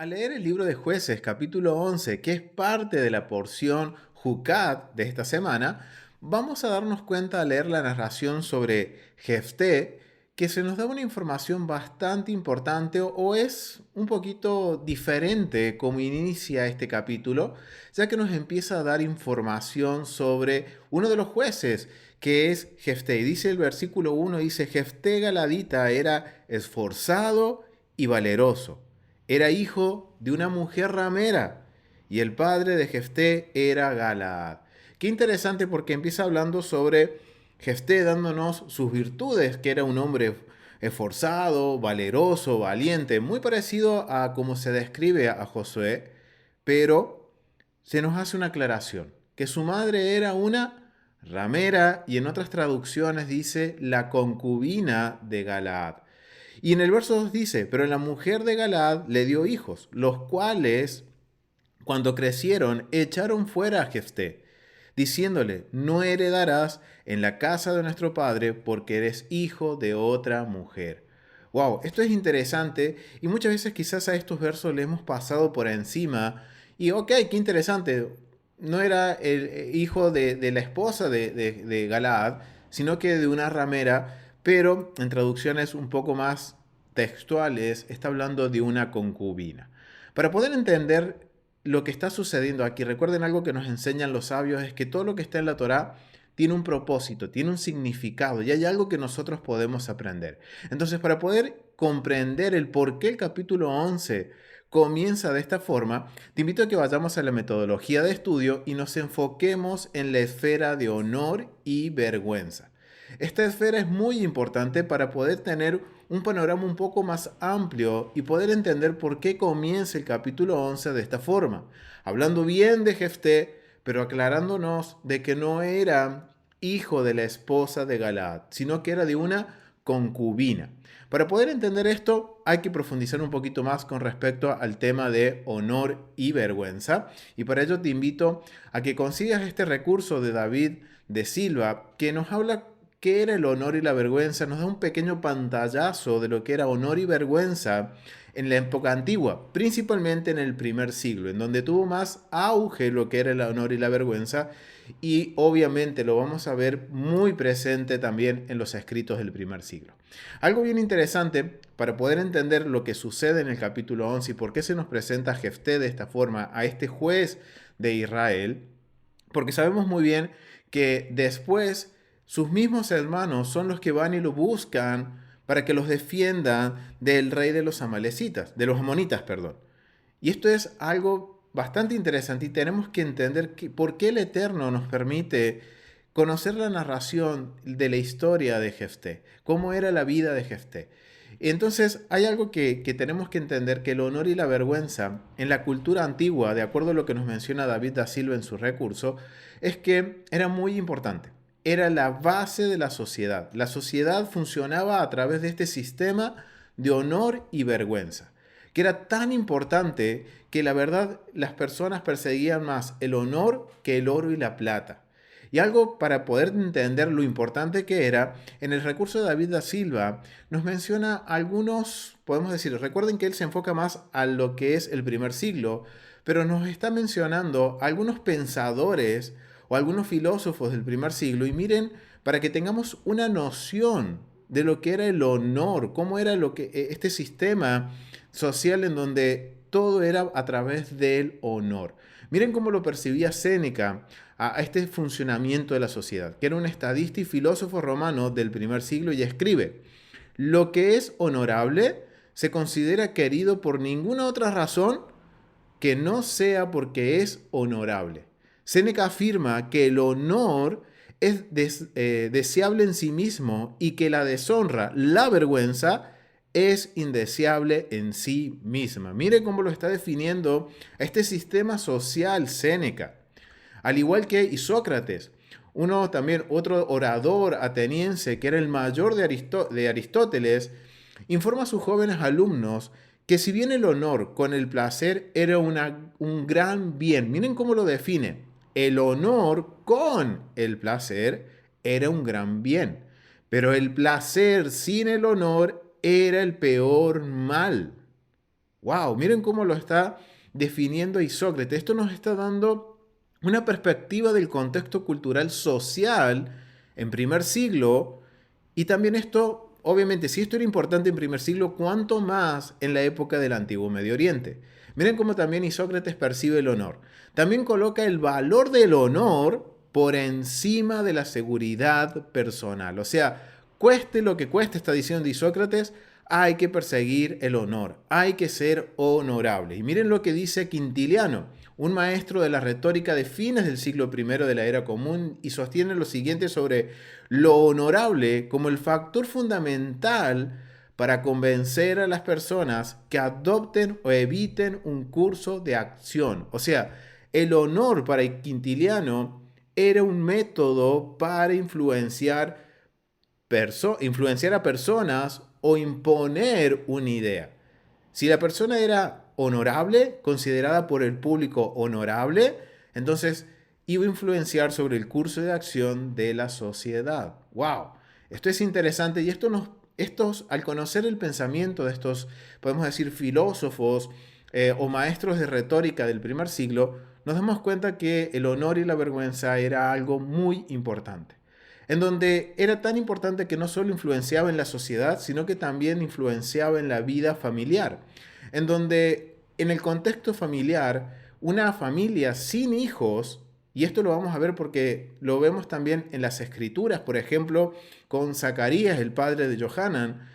Al leer el libro de Jueces, capítulo 11, que es parte de la porción Jucat de esta semana, vamos a darnos cuenta al leer la narración sobre Jefté que se nos da una información bastante importante o es un poquito diferente como inicia este capítulo, ya que nos empieza a dar información sobre uno de los jueces, que es Jefté. Y dice el versículo 1, dice, Jefté Galadita era esforzado y valeroso. Era hijo de una mujer ramera y el padre de Jefté era Galaad. Qué interesante porque empieza hablando sobre Jefté dándonos sus virtudes, que era un hombre esforzado, valeroso, valiente, muy parecido a como se describe a Josué, pero se nos hace una aclaración, que su madre era una ramera y en otras traducciones dice la concubina de Galaad. Y en el verso 2 dice, pero la mujer de Galaad le dio hijos, los cuales, cuando crecieron, echaron fuera a Jefté, diciéndole, no heredarás en la casa de nuestro padre porque eres hijo de otra mujer. Wow, esto es interesante y muchas veces quizás a estos versos le hemos pasado por encima y ok, qué interesante, no era el hijo de la esposa de Galaad, sino que de una ramera, pero en traducciones un poco más textuales está hablando de una concubina. Para poder entender lo que está sucediendo aquí, recuerden algo que nos enseñan los sabios, es que todo lo que está en la Torá tiene un propósito, tiene un significado y hay algo que nosotros podemos aprender. Entonces, para poder comprender el por qué el capítulo 11 comienza de esta forma, te invito a que vayamos a la metodología de estudio y nos enfoquemos en la esfera de honor y vergüenza. Esta esfera es muy importante para poder tener un panorama un poco más amplio y poder entender por qué comienza el capítulo 11 de esta forma, hablando bien de Jefté, pero aclarándonos de que no era hijo de la esposa de Galaad, sino que era de una concubina. Para poder entender esto, hay que profundizar un poquito más con respecto al tema de honor y vergüenza. Y para ello te invito a que consigas este recurso de David de Silva, que nos habla qué era el honor y la vergüenza, nos da un pequeño pantallazo de lo que era honor y vergüenza en la época antigua, principalmente en el primer siglo, en donde tuvo más auge lo que era el honor y la vergüenza, y obviamente lo vamos a ver muy presente también en los escritos del primer siglo. Algo bien interesante para poder entender lo que sucede en el capítulo 11 y por qué se nos presenta a Jefté de esta forma, a este juez de Israel, porque sabemos muy bien que después sus mismos hermanos son los que van y lo buscan para que los defiendan del rey de los amalecitas, de los amonitas, perdón. Y esto es algo bastante interesante y tenemos que entender por qué el Eterno nos permite conocer la narración de la historia de Jefté, cómo era la vida de Jefté. Entonces hay algo que tenemos que entender, que el honor y la vergüenza en la cultura antigua, de acuerdo a lo que nos menciona David da Silva en su recurso, es que era muy importante. Era la base de la sociedad. La sociedad funcionaba a través de este sistema de honor y vergüenza, que era tan importante que la verdad las personas perseguían más el honor que el oro y la plata. Y algo para poder entender lo importante que era, en el recurso de David da Silva nos menciona algunos, podemos decir, recuerden que él se enfoca más a lo que es el primer siglo, pero nos está mencionando algunos pensadores o algunos filósofos del primer siglo y miren, para que tengamos una noción de lo que era el honor, cómo era lo que este sistema social en donde todo era a través del honor. Miren cómo lo percibía Séneca a este funcionamiento de la sociedad, que era un estadista y filósofo romano del primer siglo y escribe, lo que es honorable se considera querido por ninguna otra razón que no sea porque es honorable. Séneca afirma que el honor es deseable en sí mismo y que la deshonra, la vergüenza, es indeseable en sí misma. Mire cómo lo está definiendo este sistema social Séneca. Al igual que Isócrates, uno también, otro orador ateniense que era el mayor de Aristóteles, informa a sus jóvenes alumnos que si bien el honor con el placer era un gran bien, miren cómo lo define, el honor con el placer era un gran bien, pero el placer sin el honor era el peor mal. Wow, miren cómo lo está definiendo Isócrates. Esto nos está dando una perspectiva del contexto cultural social en primer siglo y también esto, obviamente, si esto era importante en primer siglo, ¿cuánto más en la época del Antiguo Medio Oriente? Miren cómo también Isócrates percibe el honor. También coloca el valor del honor por encima de la seguridad personal. O sea, cueste lo que cueste, está diciendo Isócrates, hay que perseguir el honor, hay que ser honorable. Y miren lo que dice Quintiliano, un maestro de la retórica de fines del siglo I de la era común, y sostiene lo siguiente sobre lo honorable como el factor fundamental para convencer a las personas que adopten o eviten un curso de acción. O sea, el honor para Quintiliano era un método para influenciar a personas o imponer una idea. Si la persona era honorable, considerada por el público honorable, entonces iba a influenciar sobre el curso de acción de la sociedad. ¡Wow! Esto es interesante y al conocer el pensamiento de estos, podemos decir, filósofos o maestros de retórica del primer siglo, nos damos cuenta que el honor y la vergüenza era algo muy importante en donde era tan importante que no solo influenciaba en la sociedad, sino que también influenciaba en la vida familiar, en donde en el contexto familiar, una familia sin hijos, y esto lo vamos a ver porque lo vemos también en las escrituras, por ejemplo, con Zacarías, el padre de Johanan,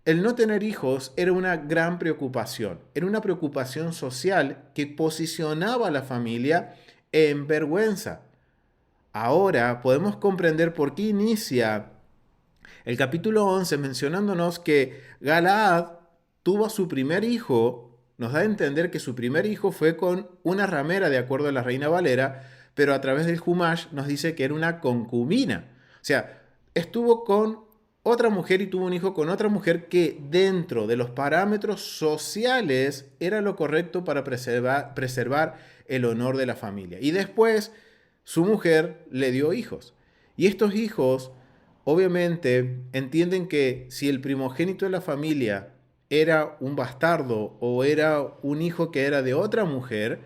el no tener hijos era una gran preocupación, era una preocupación social que posicionaba a la familia en vergüenza. Ahora podemos comprender por qué inicia el capítulo 11 mencionándonos que Galaad tuvo a su primer hijo, nos da a entender que su primer hijo fue con una ramera, de acuerdo a la Reina Valera, pero a través del Humash nos dice que era una concubina. O sea, estuvo con otra mujer y tuvo un hijo con otra mujer que dentro de los parámetros sociales era lo correcto para preservar el honor de la familia. Y después su mujer le dio hijos. Y estos hijos, obviamente, entienden que si el primogénito de la familia era un bastardo o era un hijo que era de otra mujer,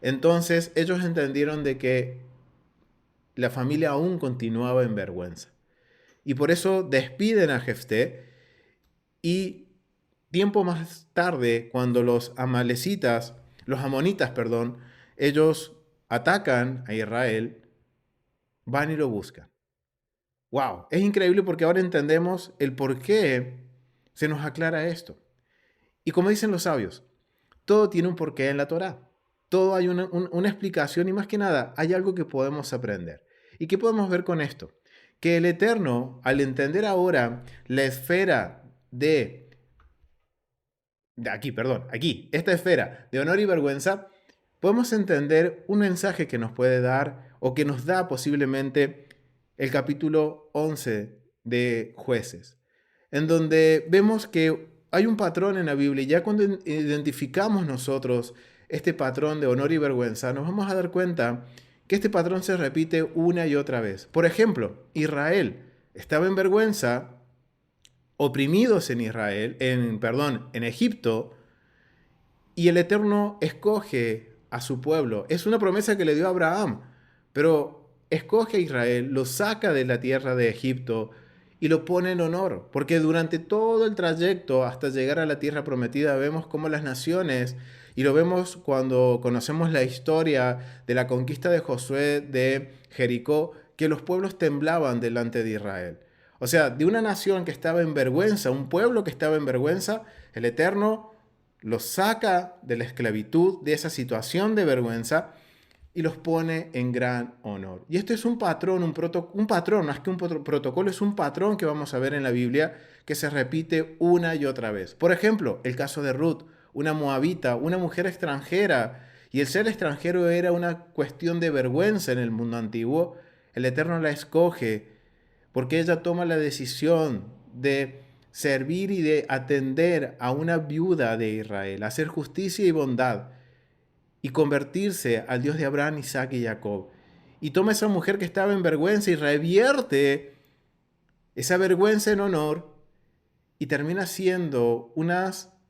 entonces ellos entendieron de que la familia aún continuaba en vergüenza. Y por eso despiden a Jefté y tiempo más tarde, cuando los amonitas, perdón, ellos atacan a Israel, van y lo buscan. Wow, es increíble porque ahora entendemos el por qué se nos aclara esto. Y como dicen los sabios, todo tiene un porqué en la Torá. Todo hay una explicación y más que nada hay algo que podemos aprender. ¿Y qué podemos ver con esto? Que el Eterno, al entender ahora la esfera aquí, esta esfera de honor y vergüenza, podemos entender un mensaje que nos puede dar o que nos da posiblemente el capítulo 11 de Jueces, en donde vemos que hay un patrón en la Biblia y ya cuando identificamos nosotros este patrón de honor y vergüenza, nos vamos a dar cuenta que este patrón se repite una y otra vez. Por ejemplo, Israel estaba en vergüenza, oprimidos en en Egipto, y el Eterno escoge a su pueblo. Es una promesa que le dio a Abraham, pero escoge a Israel, lo saca de la tierra de Egipto y lo pone en honor, porque durante todo el trayecto hasta llegar a la tierra prometida vemos cómo las naciones, y lo vemos cuando conocemos la historia de la conquista de Josué de Jericó, que los pueblos temblaban delante de Israel. O sea, de una nación que estaba en vergüenza, un pueblo que estaba en vergüenza, el Eterno los saca de la esclavitud, de esa situación de vergüenza, y los pone en gran honor. Y esto es un patrón, un patrón, más que un protocolo, es un patrón que vamos a ver en la Biblia que se repite una y otra vez. Por ejemplo, el caso de Ruth, una moabita, una mujer extranjera, y el ser extranjero era una cuestión de vergüenza en el mundo antiguo. El Eterno la escoge porque ella toma la decisión de servir y de atender a una viuda de Israel, hacer justicia y bondad y convertirse al Dios de Abraham, Isaac y Jacob. Y toma esa mujer que estaba en vergüenza y revierte esa vergüenza en honor y termina siendo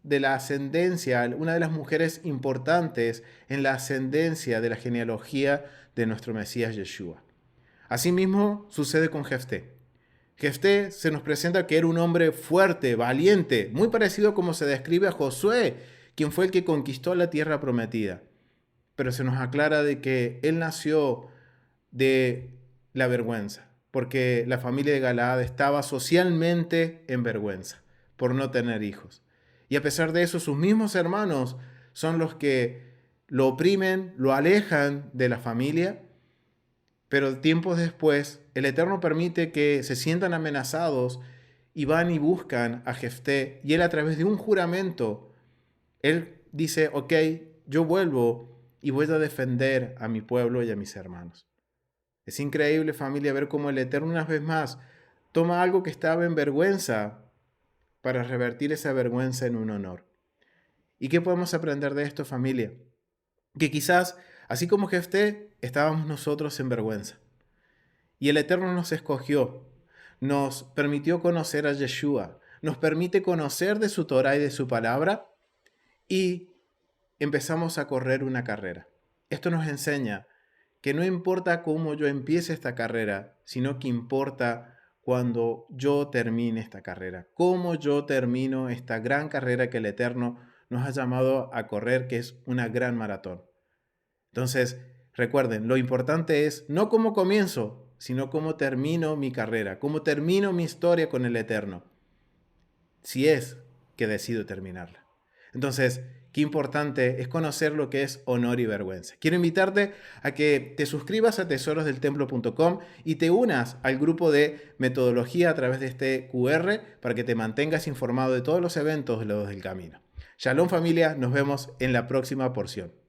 de la ascendencia, una de las mujeres importantes en la ascendencia de la genealogía de nuestro Mesías Yeshua. Asimismo sucede con Jefté. Jefté se nos presenta que era un hombre fuerte, valiente, muy parecido a como se describe a Josué, quien fue el que conquistó la tierra prometida. Pero se nos aclara de que él nació de la vergüenza, porque la familia de Galaad estaba socialmente en vergüenza por no tener hijos. Y a pesar de eso, sus mismos hermanos son los que lo oprimen, lo alejan de la familia, pero tiempos después el Eterno permite que se sientan amenazados y van y buscan a Jefté, y él a través de un juramento, él dice, ok, yo vuelvo y voy a defender a mi pueblo y a mis hermanos. Es increíble, familia, ver cómo el Eterno una vez más toma algo que estaba en vergüenza para revertir esa vergüenza en un honor. ¿Y qué podemos aprender de esto, familia? Que quizás, así como Jefté, estábamos nosotros en vergüenza. Y el Eterno nos escogió, nos permitió conocer a Yeshua, nos permite conocer de su Torah y de su palabra, y empezamos a correr una carrera. Esto nos enseña que no importa cómo yo empiece esta carrera, sino que importa cuando yo termine esta carrera, cómo yo termino esta gran carrera que el Eterno nos ha llamado a correr, que es una gran maratón. Entonces, recuerden, lo importante es no cómo comienzo, sino cómo termino mi carrera, cómo termino mi historia con el Eterno, si es que decido terminarla. Entonces, qué importante es conocer lo que es honor y vergüenza. Quiero invitarte a que te suscribas a tesorosdeltemplo.com y te unas al grupo de metodología a través de este QR para que te mantengas informado de todos los eventos de los del camino. Shalom familia, nos vemos en la próxima porción.